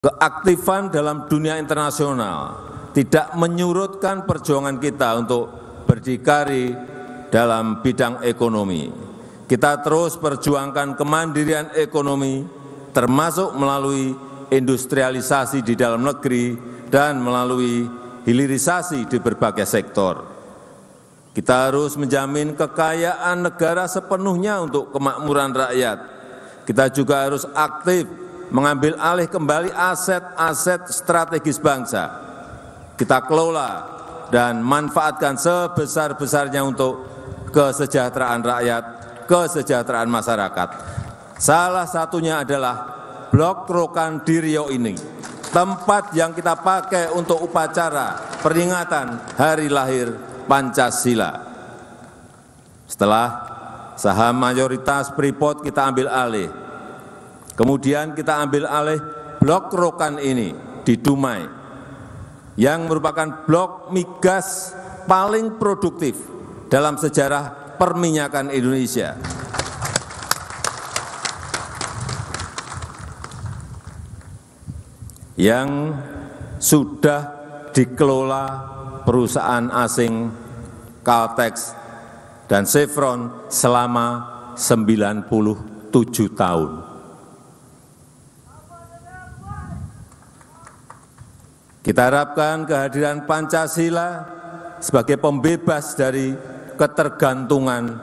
Keaktifan dalam dunia internasional tidak menyurutkan perjuangan kita untuk berdikari dalam bidang ekonomi. Kita terus perjuangkan kemandirian ekonomi, termasuk melalui industrialisasi di dalam negeri dan melalui hilirisasi di berbagai sektor. Kita harus menjamin kekayaan negara sepenuhnya untuk kemakmuran rakyat. Kita juga harus aktif mengambil alih kembali aset-aset strategis bangsa. Kita kelola dan manfaatkan sebesar-besarnya untuk kesejahteraan rakyat, kesejahteraan masyarakat. Salah satunya adalah Blok Rokan di Riau ini, tempat yang kita pakai untuk upacara peringatan hari lahir Pancasila. Setelah saham mayoritas Freeport kita ambil alih, kemudian kita ambil alih Blok Rokan ini di Dumai, yang merupakan blok migas paling produktif dalam sejarah perminyakan Indonesia. Yang sudah dikelola perusahaan asing Caltex dan Chevron selama 97 tahun. Kita harapkan kehadiran Pancasila sebagai pembebas dari ketergantungan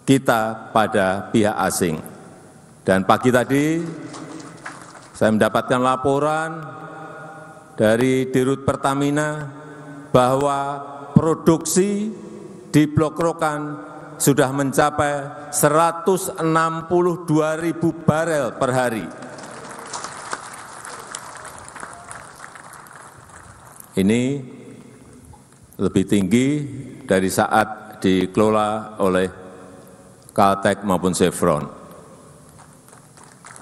kita pada pihak asing. Dan pagi tadi saya mendapatkan laporan dari Dirut Pertamina bahwa produksi di Blok Rokan sudah mencapai 162.000 barel per hari. Ini lebih tinggi dari saat dikelola oleh Caltex maupun Chevron,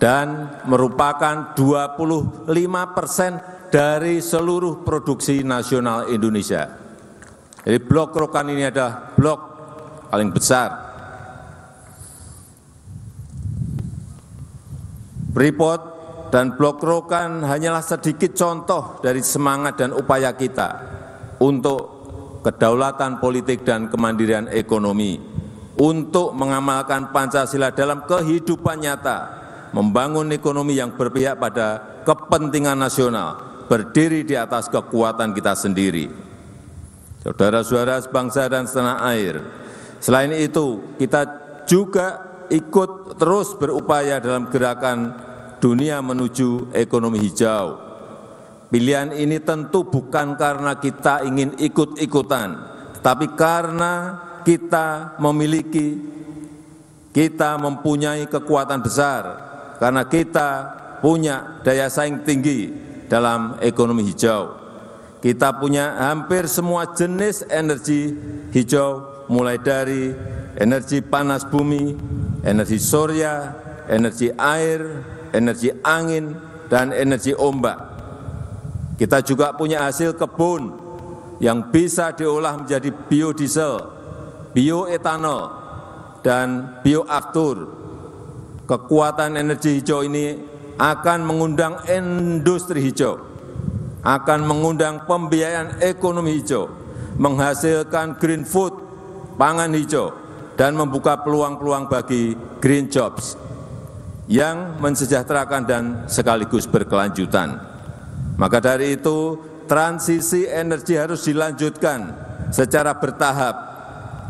dan merupakan 25% dari seluruh produksi nasional Indonesia. Jadi Blok Rokan ini adalah blok paling besar. Freeport dan Blok Rokan hanyalah sedikit contoh dari semangat dan upaya kita untuk kedaulatan politik dan kemandirian ekonomi, untuk mengamalkan Pancasila dalam kehidupan nyata, membangun ekonomi yang berpihak pada kepentingan nasional, berdiri di atas kekuatan kita sendiri. Saudara-saudara sebangsa dan setanah air, selain itu kita juga ikut terus berupaya dalam gerakan dunia menuju ekonomi hijau. Pilihan ini tentu bukan karena kita ingin ikut-ikutan, tapi karena kita mempunyai kekuatan besar, karena kita punya daya saing tinggi dalam ekonomi hijau. Kita punya hampir semua jenis energi hijau, mulai dari energi panas bumi, energi surya, energi air, energi angin, dan energi ombak. Kita juga punya hasil kebun yang bisa diolah menjadi biodiesel, bioetanol, dan bioaftur. Kekuatan energi hijau ini akan mengundang industri hijau, akan mengundang pembiayaan ekonomi hijau, menghasilkan green food, pangan hijau, dan membuka peluang-peluang bagi green jobs yang mensejahterakan dan sekaligus berkelanjutan. Maka dari itu, transisi energi harus dilanjutkan secara bertahap.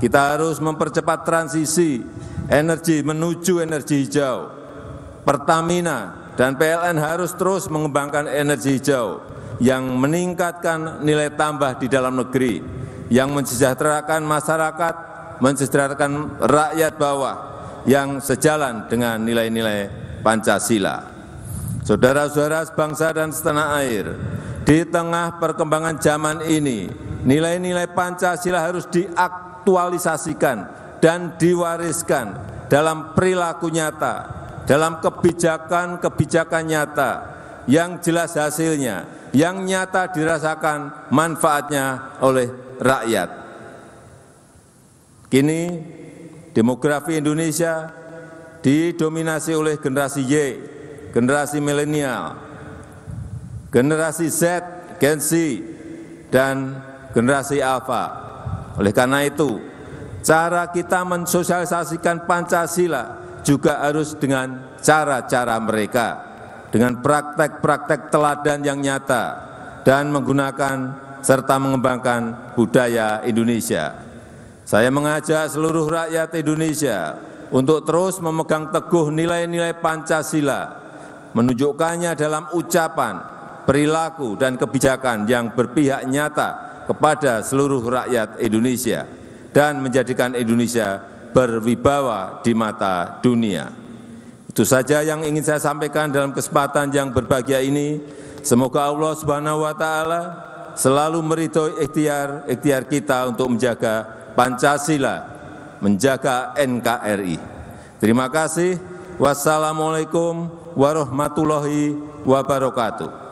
Kita harus mempercepat transisi energi menuju energi hijau. Pertamina dan PLN harus terus mengembangkan energi hijau yang meningkatkan nilai tambah di dalam negeri, yang mensejahterakan masyarakat, mensejahterakan rakyat bawah, yang sejalan dengan nilai-nilai Pancasila. Saudara-saudara sebangsa dan setanah air, di tengah perkembangan zaman ini, nilai-nilai Pancasila harus diaktualisasikan dan diwariskan dalam perilaku nyata, dalam kebijakan-kebijakan nyata yang jelas hasilnya, yang nyata dirasakan manfaatnya oleh rakyat. Kini demografi Indonesia didominasi oleh generasi Y, generasi milenial, generasi Z, Gen Z, dan generasi Alpha. Oleh karena itu, cara kita mensosialisasikan Pancasila juga harus dengan cara-cara mereka, dengan praktek-praktek teladan yang nyata, dan menggunakan serta mengembangkan budaya Indonesia. Saya mengajak seluruh rakyat Indonesia untuk terus memegang teguh nilai-nilai Pancasila, menunjukkannya dalam ucapan, perilaku, dan kebijakan yang berpihak nyata kepada seluruh rakyat Indonesia dan menjadikan Indonesia berwibawa di mata dunia. Itu saja yang ingin saya sampaikan dalam kesempatan yang berbahagia ini. Semoga Allah Subhanahu wa taala selalu meridhoi ikhtiar kita untuk menjaga Pancasila, menjaga NKRI. Terima kasih. Wassalamualaikum warahmatullahi wabarakatuh.